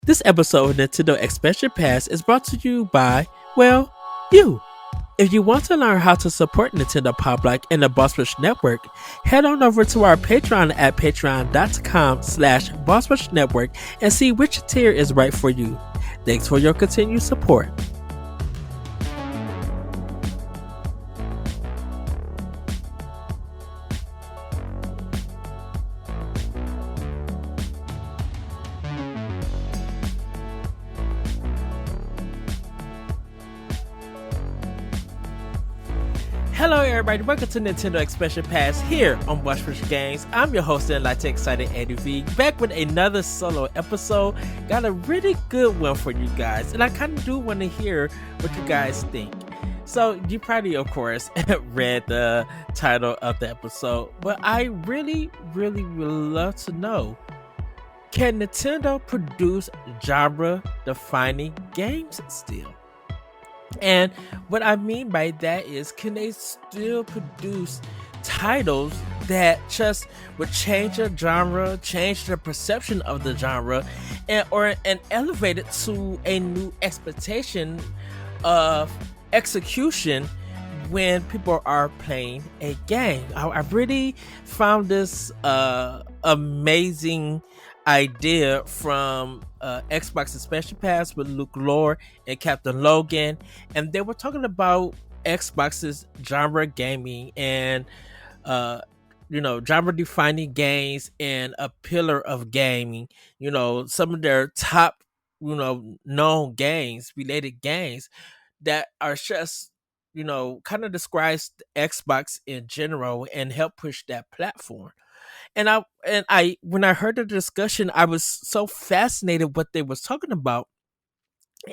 This episode of Nintendo Expansion Pass is brought to you by, well, you. If you want to learn how to support Nintendo Pop Like and the Boss Rush Network, head on over to our Patreon at patreon.com/Boss Rush Network and see which tier is right for you. Thanks for your continued support. Hello, everybody. Welcome to Nintendo Expansion Pass here on Watch Push Games. I'm your host and Latte Excited Eddie V, back with another solo episode. Got a really good one for you guys, and I kind of do want to hear what you guys think. So, you probably, of course, read the title of the episode, but I really would love to know, can Nintendo produce genre-defining games still? And what I mean by that is, can they still produce titles that just would change the genre, change the perception of the genre, and elevate it to a new expectation of execution when people are playing a game? I really found this amazing idea from Xbox Expansion Pass with Luke Lore and Captain Logan, and they were talking about Xbox's genre gaming and genre defining games and a pillar of gaming. Some of their top known games, related games that are just kind of describes Xbox in general and help push that platform. And I when I heard the discussion, I was so fascinated what they was talking about.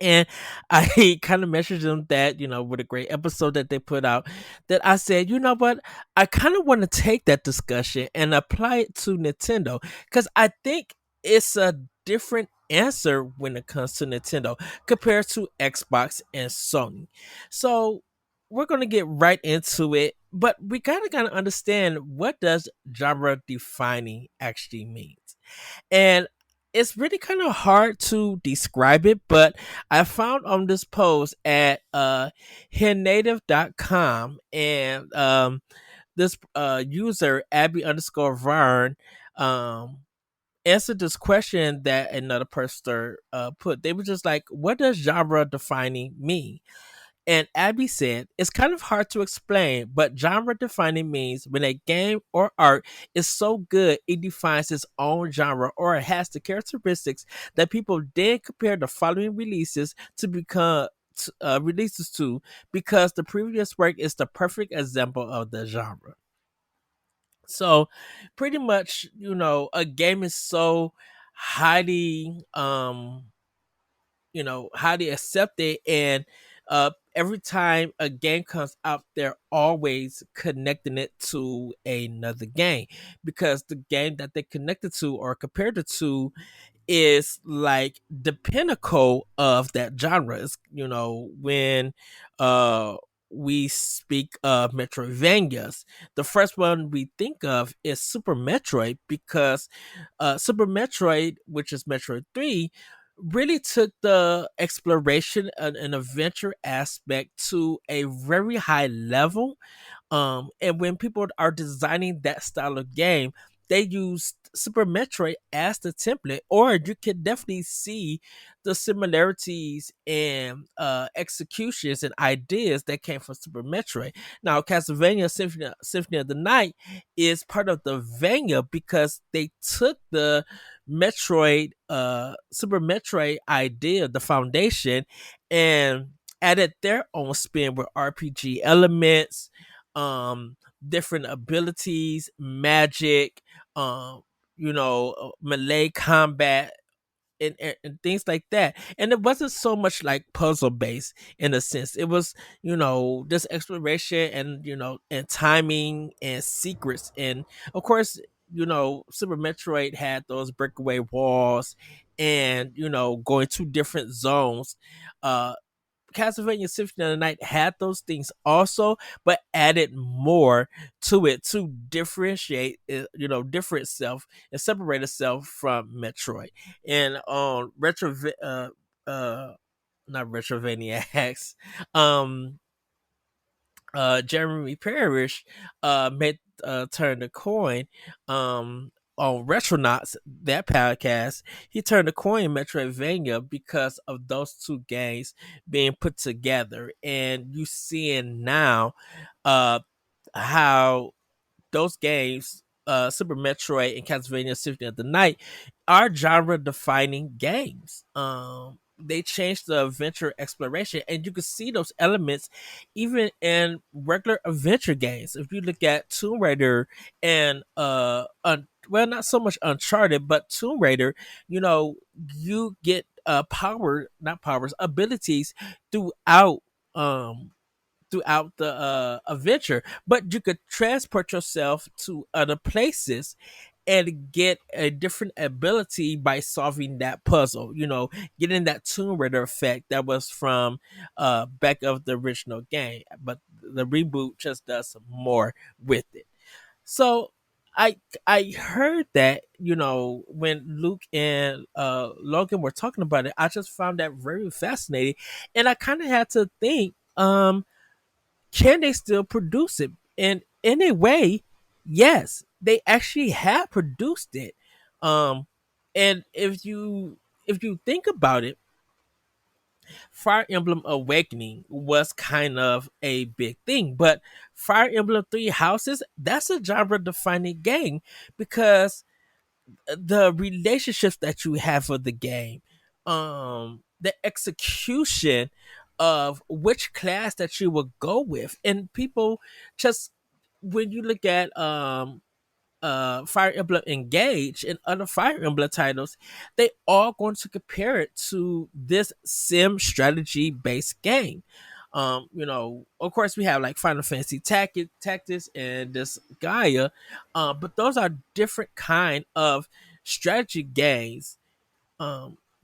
And I kind of messaged them that, with a great episode that they put out, that I said, you know what, I kind of want to take that discussion and apply it to Nintendo, because I think it's a different answer when it comes to Nintendo compared to Xbox and Sony. So we're gonna get right into it, but we gotta understand, what does genre defining actually means. And it's really kind of hard to describe it, but I found on this post at hennative.com, and this user Abby underscore Varn answered this question that another person put. They were just like, what does genre defining mean? And Abby said, it's kind of hard to explain, but genre defining means when a game or art is so good it defines its own genre, or it has the characteristics that people then compare the following releases to become releases to, because the previous work is the perfect example of the genre. So pretty much, a game is so highly highly accepted, and every time a game comes out, they're always connecting it to another game, because the game that they connected to or compared it to is like the pinnacle of that genre. When uh we speak of Metroidvanias, the first one we think of is Super Metroid, because Super Metroid, which is Metroid 3, really took the exploration and adventure aspect to a very high level. And when people are designing that style of game, they use Super Metroid as the template, or you can definitely see the similarities and executions and ideas that came from Super Metroid. Now, Castlevania Symphony of the Night is part of the Vania, because they took the Super Metroid idea, the foundation, and added their own spin with RPG elements, um, different abilities, magic, melee combat, and things like that. And it wasn't so much like puzzle based in a sense. It was, just exploration and, and timing and secrets. And of course, Super Metroid had those breakaway walls and, going to different zones. Uh, Castlevania Symphony of the Night had those things also, but added more to it to differentiate it, different itself and separate itself from Metroid. And on uh not Retrovaniacs, um Jeremy Parrish made turned the coin on Retronauts, that podcast. He turned the coin in Metroidvania because of those two games being put together. And you seeing now uh how those games, Super Metroid and Castlevania Symphony of the Night, are genre defining games. They changed the adventure exploration, and you can see those elements even in regular adventure games. If you look at Tomb Raider and well, not so much Uncharted, but Tomb Raider, you know, you get not powers, abilities throughout um throughout the adventure, but you could transport yourself to other places and get a different ability by solving that puzzle. Getting that Tomb Raider effect that was from back of the original game, but the reboot just does more with it. So I heard that, when Luke and Logan were talking about it, I just found that very fascinating, and I kind of had to think, can they still produce it? And in a way, yes, they actually have produced it. Um, and if you think about it, Fire Emblem Awakening was kind of a big thing, but Fire Emblem Three Houses, that's a genre defining game because the relationships that you have for the game, the execution of which class that you will go with, and people just when you look at Fire Emblem Engage and other Fire Emblem titles, they all going to compare it to this sim strategy based game. Of course, we have like Final Fantasy Tactics and this Gaia, but those are different kind of strategy games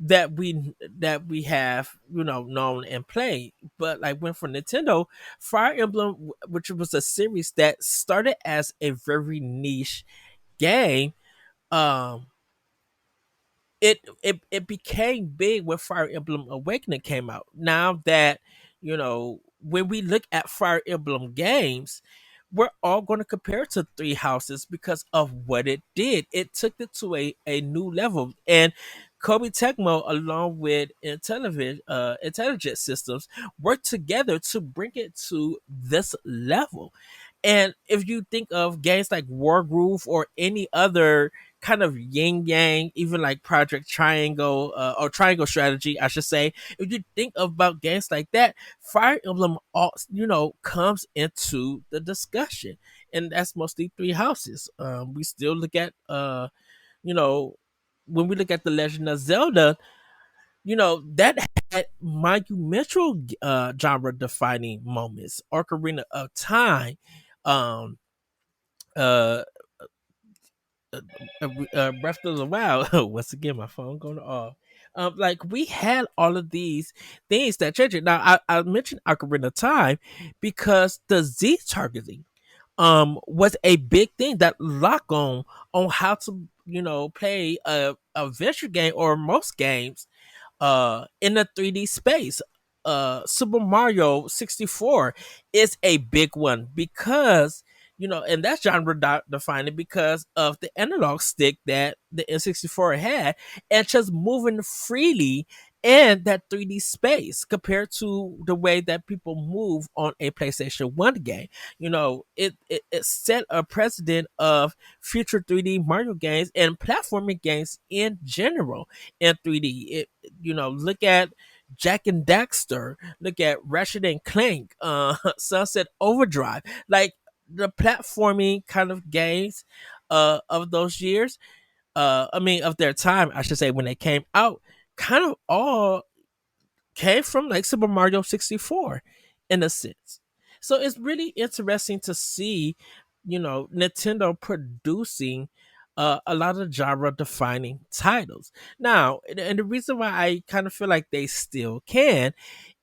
that we have known and played. But like when for Nintendo, Fire Emblem, which was a series that started as a very niche game, um it became big when Fire Emblem Awakening came out. Now that when we look at Fire Emblem games, we're all going to compare it to Three Houses because of what it did. It took it to a new level, and Kobe Tecmo, along with intelligent systems, worked together to bring it to this level. And if you think of games like Wargroove or any other kind of yin yang, even like Project Triangle, or Triangle Strategy, I should say. If you think about games like that, Fire Emblem, comes into the discussion, and that's mostly Three Houses. We still look at, you know, when we look at the Legend of Zelda, that had monumental genre defining moments. Ocarina of Time, um, uh, Breath of the Wild. Once again, my phone going off. Like we had all of these things that changed it. Now, I mentioned Ocarina of Time because the Z targeting was a big thing that lock on how to play a venture game or most games in the 3D space. Super Mario 64 is a big one because and that's genre defining because of the analog stick that the N64 had, and just moving freely in that 3D space compared to the way that people move on a PlayStation 1 game. It set a precedent of future 3D Mario games and platforming games in general in 3D. Look at Jack and Daxter, look at Ratchet and Clank, Sunset Overdrive, like the platforming kind of games of those years. Of their time, I should say, when they came out, kind of all came from like Super Mario 64 in a sense. So it's really interesting to see, Nintendo producing a lot of genre defining titles. Now, and the reason why I kind of feel like they still can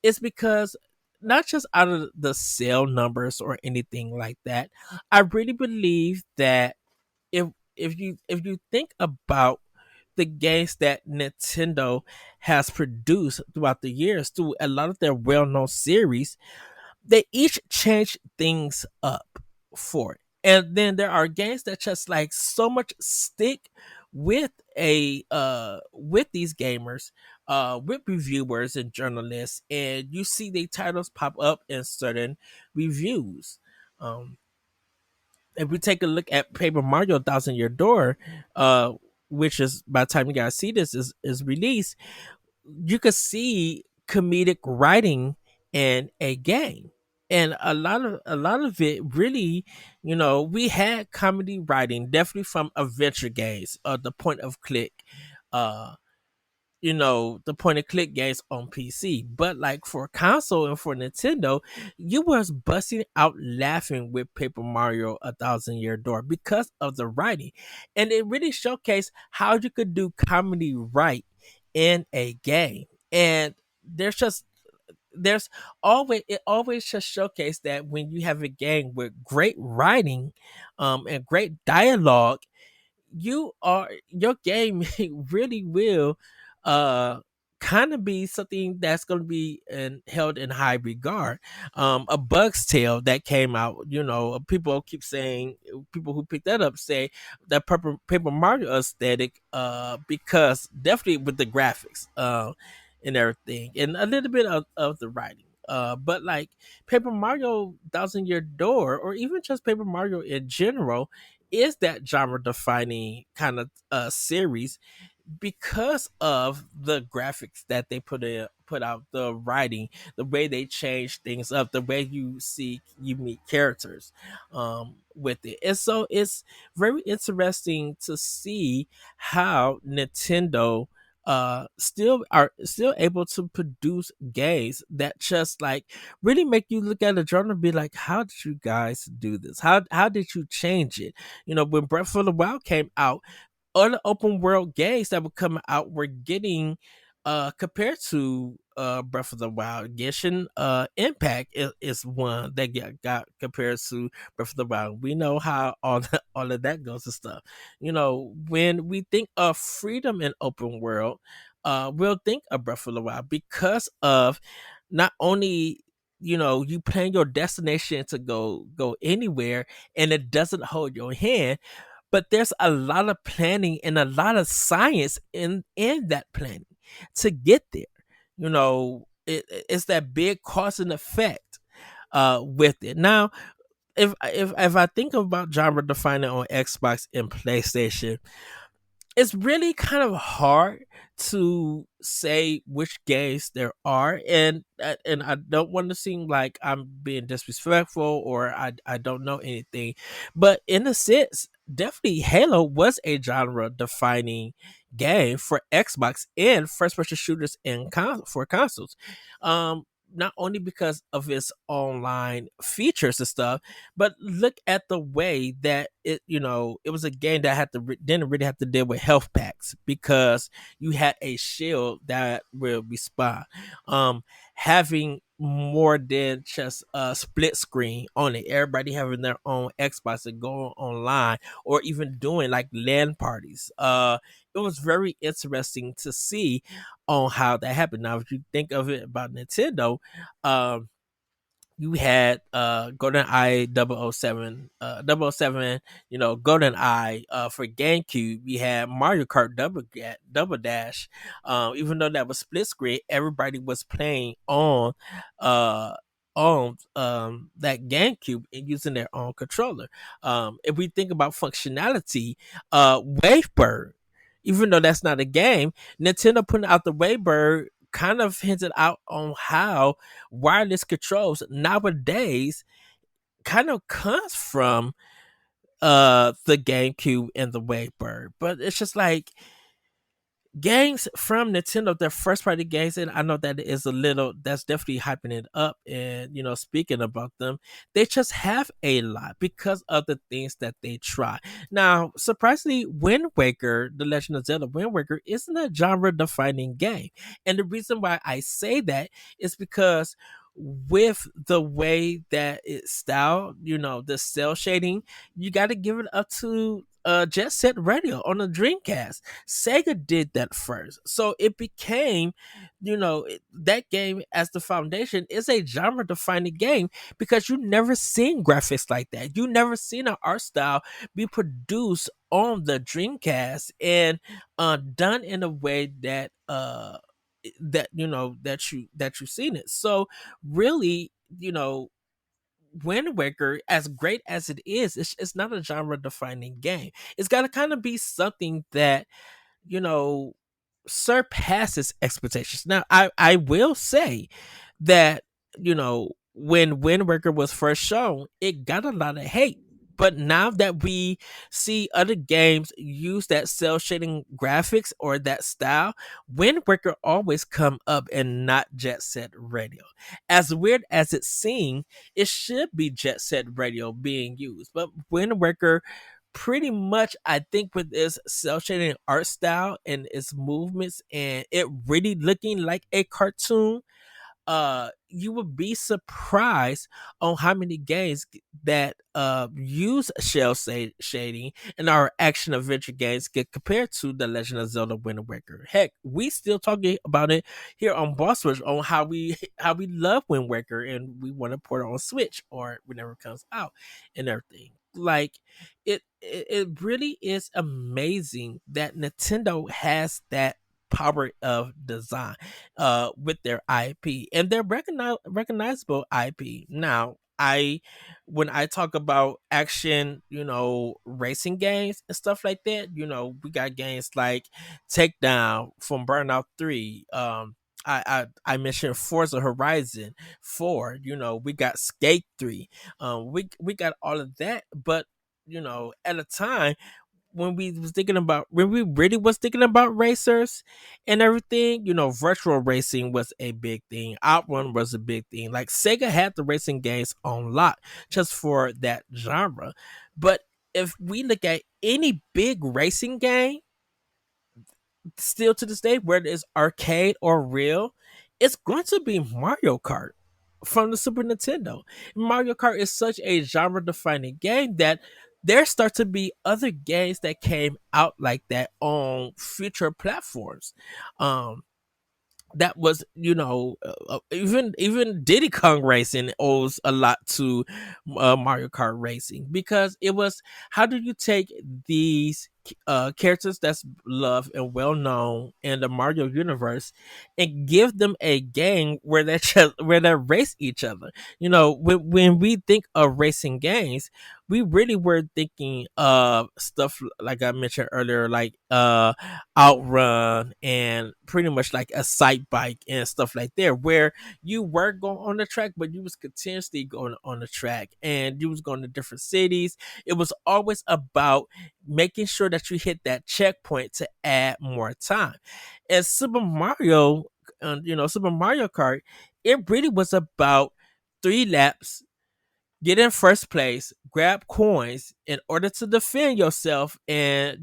it's because not just out of the sale numbers or anything like that. I really believe that if if you think about the games that Nintendo has produced throughout the years through a lot of their well-known series, they each change things up for it. And then there are games that just like so much stick with a with these gamers, with reviewers and journalists, and you see the titles pop up in certain reviews. Um, if we take a look at Paper Mario Thousand Year Door, uh, which is by the time you guys see this is released, you could see comedic writing in a game. And a lot of it really, we had comedy writing definitely from adventure games, the point of click, uh the point and click games on PC. But like for console and for Nintendo, you was busting out laughing with Paper Mario A Thousand Year Door because of the writing. And it really showcased how you could do comedy right in a game. And there's just there's always it always just showcased that when you have a game with great writing and great dialogue, your game really will uh kind of be something that's going to be held in high regard. A Bug's Tale that came out, people keep saying, people who picked that up say that Paper Mario aesthetic, because definitely with the graphics and everything, and a little bit of the writing. But like Paper Mario Thousand Year Door, or even just Paper Mario in general, is that genre defining kind of series because of the graphics that they put out, the writing, the way they change things up, the way you meet characters with it. And so it's very interesting to see how Nintendo still able to produce games that just like really make you look at the genre and be like, how did you guys do this? How did you change it? When Breath of the Wild came out, other open world games that were coming out were getting compared to Breath of the Wild. Genshin Impact is one that got compared to Breath of the Wild. We know how all of that goes and stuff. When we think of freedom in open world, we'll think of Breath of the Wild because of not only you plan your destination to go anywhere and it doesn't hold your hand, but there's a lot of planning and a lot of science in that planning to get there. It's that big cause and effect with it. Now, if I think about genre defining on Xbox and PlayStation, it's really kind of hard to say which games there are, and I don't want to seem like I'm being disrespectful or I don't know anything, but in a sense, definitely Halo was a genre defining game for Xbox and first person shooters for consoles. Not only because of its online features and stuff, but look at the way that it was a game that had to didn't really have to deal with health packs because you had a shield that will respond. Having more than just a split screen on it, everybody having their own Xbox and going online, or even doing like LAN parties. It was very interesting to see on how that happened. Now, if you think of it about Nintendo, um, you had Golden Eye 007, 007, Golden Eye for GameCube. You had Mario Kart Double Dash. Even though that was split screen, everybody was playing uh on that GameCube and using their own controller. If we think about functionality, Wavebird, even though that's not a game, Nintendo putting out the Wavebird kind of hinted out on how wireless controls nowadays kind of comes from the GameCube and the Wavebird. But it's just like games from Nintendo, their first party games, and I know that is a little that's definitely hyping it up. And speaking about them, they just have a lot because of the things that they try. Now, surprisingly, Wind Waker, The Legend of Zelda Wind Waker, isn't a genre defining game. And the reason why I say that is because with the way that it's styled, the cell shading, you got to give it up to Jet Set Radio on the Dreamcast. Sega did that first. So it became, that game as the foundation is a genre defining game because you never seen graphics like that. You never seen an art style be produced on the Dreamcast and done in a way that you've seen it. So really, Wind Waker, as great as it is, it's not a genre defining game. It's got to kind of be something that you know surpasses expectations. Now, I will say that when Wind Waker was first shown, it got a lot of hate. But now that we see other games use that cell shading graphics or that style, Wind Waker always come up and not Jet Set Radio. As weird as it seems, it should be Jet Set Radio being used, but Wind Waker pretty much, I think, with its cell shading art style and its movements and it really looking like a cartoon, you would be surprised on how many games that use shading and our action adventure games get compared to The Legend of Zelda Wind Waker. Heck, we still talking about it here on Boss Rush on how we how we love Wind Waker and we want to port it on Switch or whenever it comes out and everything. Like it really is amazing that Nintendo has that power of design with their IP and their recognizable IP. Now, I when I talk about action, racing games and stuff like that, we got games like Takedown from Burnout 3. I mentioned Forza Horizon 4. We got Skate 3. We got all of that, but at a time when we really was thinking about racers and everything, virtual racing was a big thing. Outrun was a big thing. Like Sega had the racing games on lock just for that genre. But if we look at any big racing game, still to this day, whether it's arcade or real, it's going to be Mario Kart from the Super Nintendo. Mario Kart is such a genre defining game that there start to be other games that came out like that on future platforms. Um, that was even Diddy Kong Racing owes a lot to Mario Kart Racing because it was how do you take these characters that's loved and well known in the Mario universe and give them a game where they race each other. When we think of racing games, we really were thinking of stuff like I mentioned earlier, like Outrun and pretty much like a sight bike and stuff like that, where you were going on the track, but you was continuously going on the track and you was going to different cities. It was always about making sure that you hit that checkpoint to add more time. And Super Mario Kart, it really was about 3 laps, get in first place, grab coins in order to defend yourself, and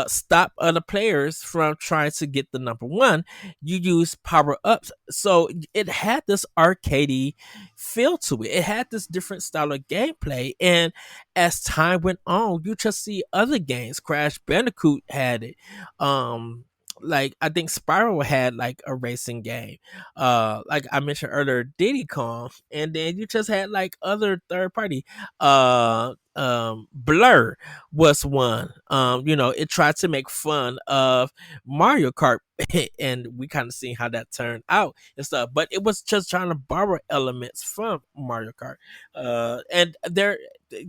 stop other players from trying to get the number one. You use power ups, so it had this arcadey feel to it. It had this different style of gameplay, and as time went on, you just see other games. Crash Bandicoot had it. Like I think Spiral had like a racing game, like I mentioned earlier, Diddy Kong, and then you just had like other third party. Blur was one. It tried to make fun of Mario Kart, and we kind of seen how that turned out and stuff. But it was just trying to borrow elements from Mario Kart, and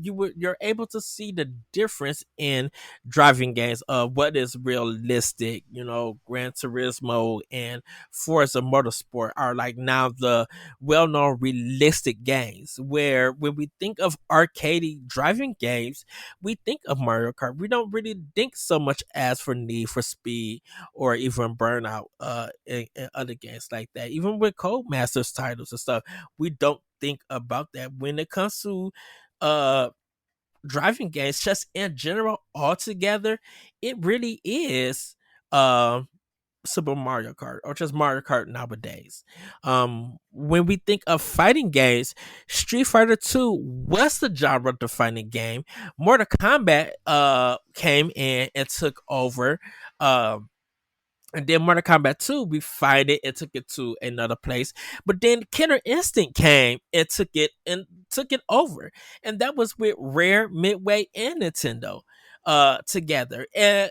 you're able to see the difference in driving games of what is realistic. Gran Turismo and Forza Motorsport are like now the well-known realistic games, where when we think of arcade driving games, we think of Mario Kart. We don't really think so much as for Need for Speed or even Burnout, and other games like that. Even with Codemasters titles and stuff, we don't think about that when it comes to uh driving games. Just in general, altogether, it really is um Super Mario Kart, or just Mario Kart nowadays. When we think of fighting games, Street Fighter 2 was the genre defining game. Mortal Kombat came in and took over. Um and then Mortal Kombat 2 refined it and took it to another place. But then Killer Instinct came and took it over. And that was with Rare, Midway, and Nintendo together. And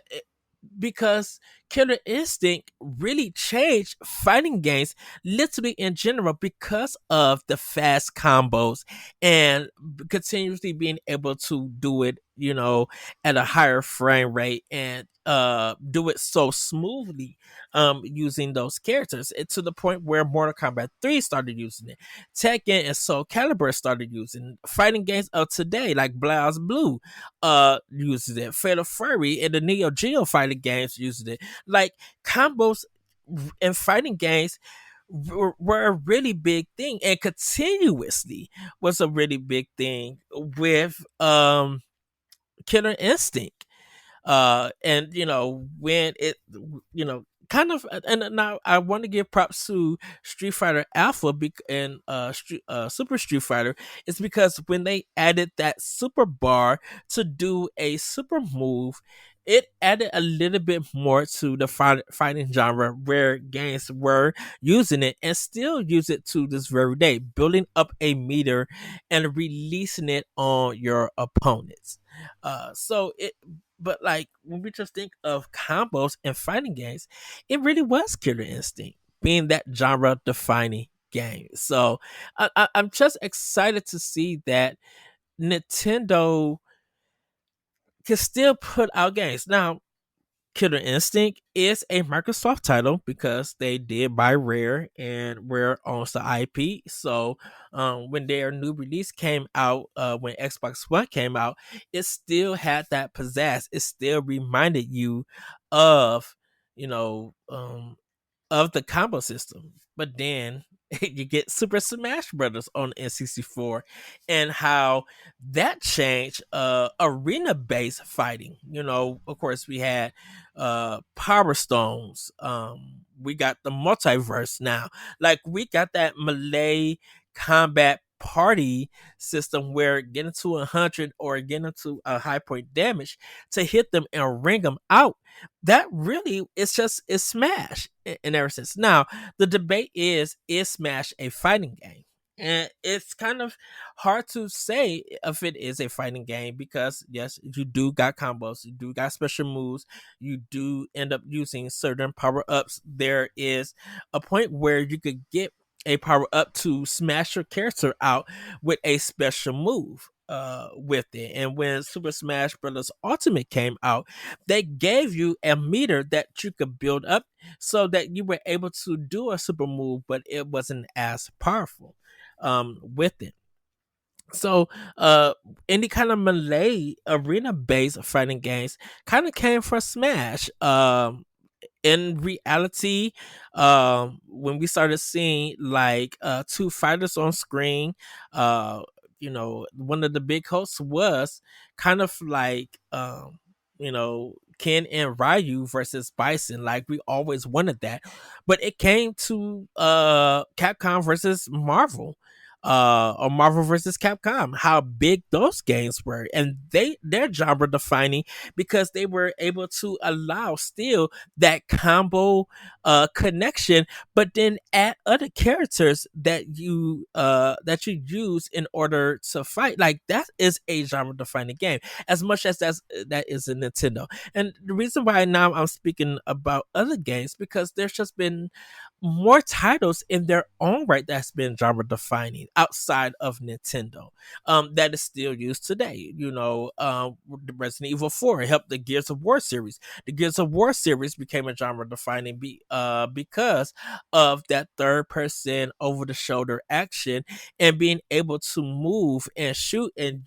because Killer Instinct really changed fighting games literally in general because of the fast combos and continuously being able to do it, at a higher frame rate, and do it so smoothly using those characters, to the point where Mortal Kombat 3 started using it. Tekken and Soul Calibur started using fighting games of today, like Blouse Blue uses it. Fatal Fury and the Neo Geo fighting games uses it. Like, combos in fighting games were a really big thing, and continuously was a really big thing with Killer Instinct. And when it, kind of, and now I want to give props to Street Fighter Alpha and Super Street Fighter. It's because when they added that super bar to do a super move, it added a little bit more to the fighting genre, where games were using it and still use it to this very day, building up a meter and releasing it on your opponents. So it But like, when we just think of combos and fighting games, it really was Killer Instinct being that genre defining game. So I'm just excited to see that Nintendo can still put out games. Now, Killer Instinct is a Microsoft title because they did buy Rare, and Rare owns the IP. So when their new release came out, when Xbox One came out, it still had that pizzazz. It still reminded you of, you know, um, of the combo system. But then you get Super Smash Brothers on N64, and how that changed arena based fighting. Of course, we had Power Stones. We got the multiverse now. Like, we got that Melee combat party system, where getting to 100 or getting to a high point damage to hit them and ring them out, that really is Smash in ever since. Now, the debate is Smash a fighting game? And it's kind of hard to say if it is a fighting game, because yes, you do got combos, you do got special moves, you do end up using certain power ups. There is a point where you could get a power up to smash your character out with a special move with it. And when Super Smash Bros. Ultimate came out, they gave you a meter that you could build up so that you were able to do a super move, but it wasn't as powerful with it. So, any kind of melee arena based fighting games kind of came from Smash. In reality, when we started seeing like two fighters on screen, uh one of the big hosts was kind of like Ken and Ryu versus Bison. Like, we always wanted that, but it came to Capcom versus Marvel, or Marvel versus Capcom, how big those games were, and they're genre defining because they were able to allow still that combo connection, but then add other characters that you use in order to fight. Like, that is a genre defining game, as much as that is a Nintendo. And the reason why now I'm speaking about other games, because there's just been more titles in their own right that's been genre defining outside of Nintendo. That is still used today. The Resident Evil 4 helped the Gears of War series. The Gears of War series became a genre defining because of that third person over the shoulder action and being able to move and shoot and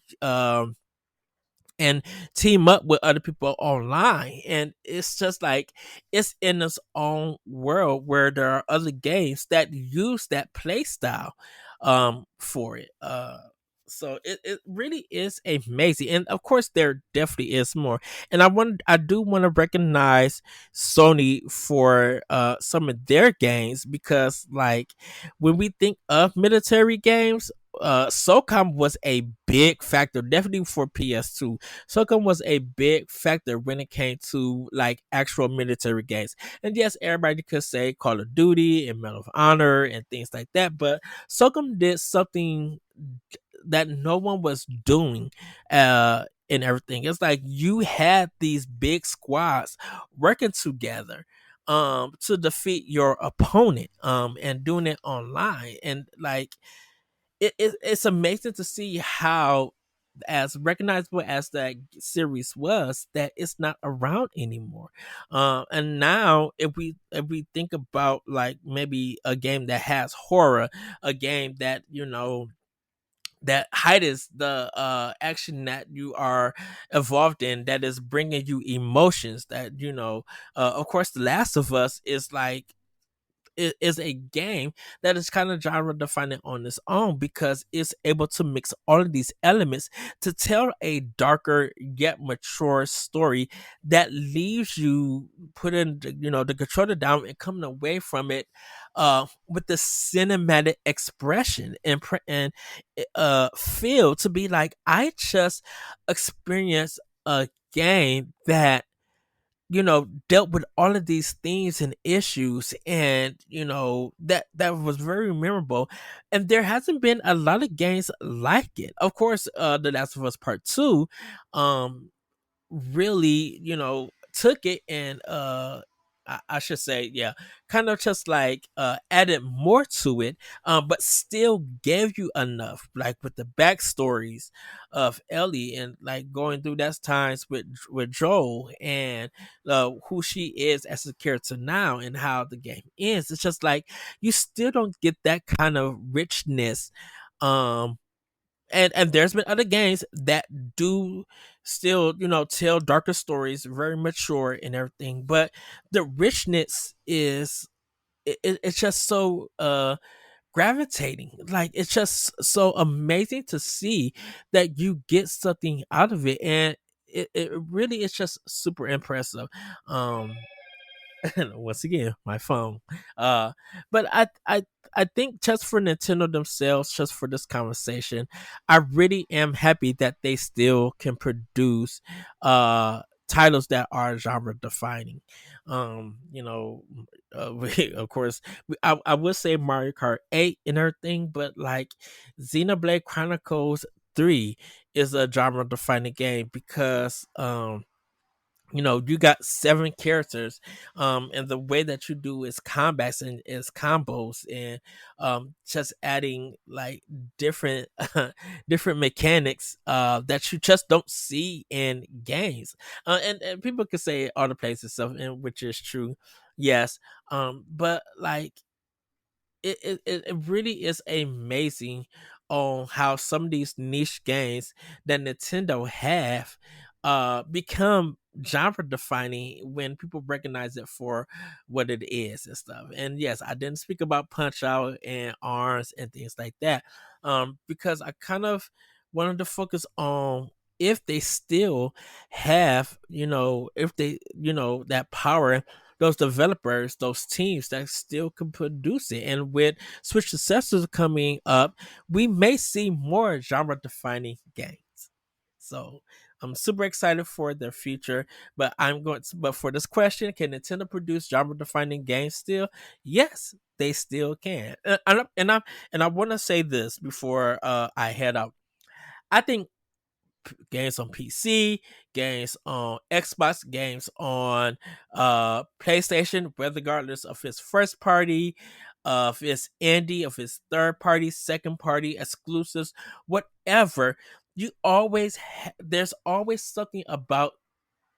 team up with other people online. And it's just like it's in its own world where there are other games that use that play style for it. So it really is amazing. And of course there definitely is more. And I do want to recognize Sony for some of their games, because like when we think of military games, SOCOM was a big factor, definitely for PS2. SOCOM was a big factor when it came to like actual military games. And yes, everybody could say Call of Duty and Medal of Honor and things like that, but SOCOM did something that no one was doing and everything. It's like you had these big squads working together to defeat your opponent and doing it online. And like it's amazing to see how, as recognizable as that series was, that it's not around anymore. And now if we think about like maybe a game that has horror, a game that that heightens the action that you are involved in, that is bringing you emotions, that of course The Last of Us is like it is a game that is kind of genre defining on its own, because it's able to mix all of these elements to tell a darker yet mature story that leaves you putting the controller down and coming away from it with the cinematic expression and feel to be like, I just experienced a game that dealt with all of these themes and issues, and that was very memorable. And there hasn't been a lot of games like it. Of course, The Last of Us Part 2 really, took it and I should say, yeah, kind of just like added more to it, but still gave you enough, like with the backstories of Ellie and like going through that times with Joel and who she is as a character now and how the game ends. It's just like you still don't get that kind of richness. Um and there's been other games that do still tell darker stories, very mature and everything, but the richness is it's just so gravitating. Like it's just so amazing to see that you get something out of it, and it really is just super impressive. um Once again, my phone. Uh, but I think just for Nintendo themselves, just for this conversation, I really am happy that they still can produce titles that are genre defining. Of course, I would say Mario Kart 8 and everything, but like Xenoblade Chronicles 3 is a genre defining game because you got seven characters, and the way that you do is combats and is combos, and just adding like different different mechanics that you just don't see in games. And people could say other places stuff, and which is true, yes. But like it really is amazing on how some of these niche games that Nintendo have become genre defining when people recognize it for what it is and stuff. And yes, I didn't speak about Punch Out and Arms and things like that because I kind of wanted to focus on if they still have, if they, that power, those developers, those teams that still can produce it. And with Switch successors coming up, we may see more genre defining games. So I'm super excited for their future. But for this question, can Nintendo produce genre defining games still? Yes, they still can. And I want to say this before I head out. I think games on PC, games on Xbox, games on PlayStation, regardless of its first party, of its indie, of its third party, second party, exclusives, whatever. There's always something about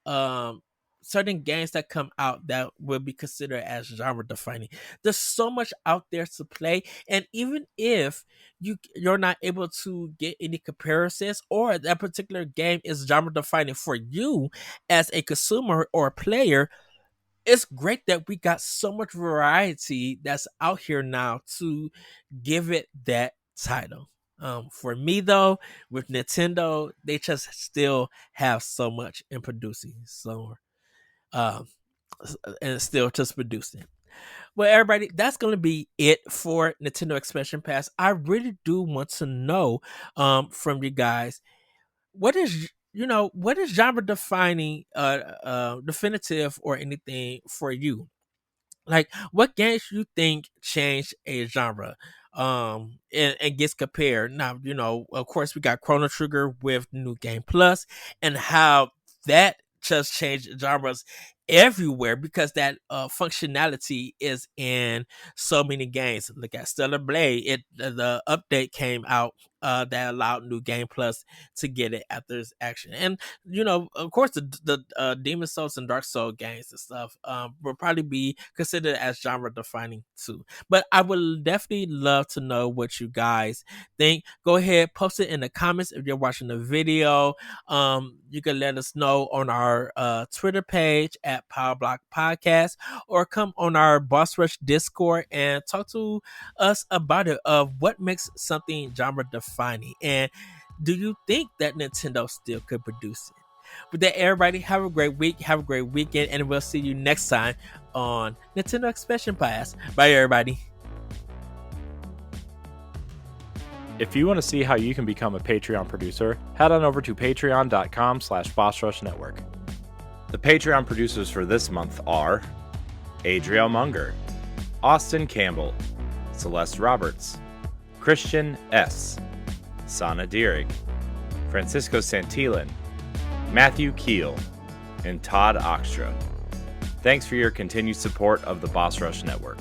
um certain games that come out that will be considered as genre defining. There's so much out there to play, and even if you're not able to get any comparisons, or that particular game is genre defining for you as a consumer or a player, it's great that we got so much variety that's out here now to give it that title. For me though, with Nintendo, they just still have so much in producing. So um and still just producing. Well, everybody, that's going to be it for Nintendo Expansion Pass. I really do want to know from you guys, what is genre defining definitive or anything for you? Like, what games you think change a genre and gets compared? Now, of course, we got Chrono Trigger with New Game Plus, and how that just changed genres everywhere because that functionality is in so many games. Look at Stellar Blade. The update came out that allowed New Game Plus to get it after its action. And of course, the Demon Souls and Dark Souls games and stuff will probably be considered as genre defining too. But I would definitely love to know what you guys think. Go ahead, post it in the comments if you're watching the video. You can let us know on our Twitter page at Power Block Podcast, or come on our Boss Rush Discord and talk to us about it, of what makes something genre defining, and do you think that Nintendo still could produce it? With that, everybody, have a great week, have a great weekend, and we'll see you next time on Nintendo Expansion Pass. Bye, everybody. If you want to see how you can become a Patreon producer, head on over to patreon.com/BossRushNetwork. The Patreon producers for this month are Adriel Munger, Austin Campbell, Celeste Roberts, Christian S., Sana Deering, Francisco Santillan, Matthew Keel, and Todd Oxtra. Thanks for your continued support of the Boss Rush Network.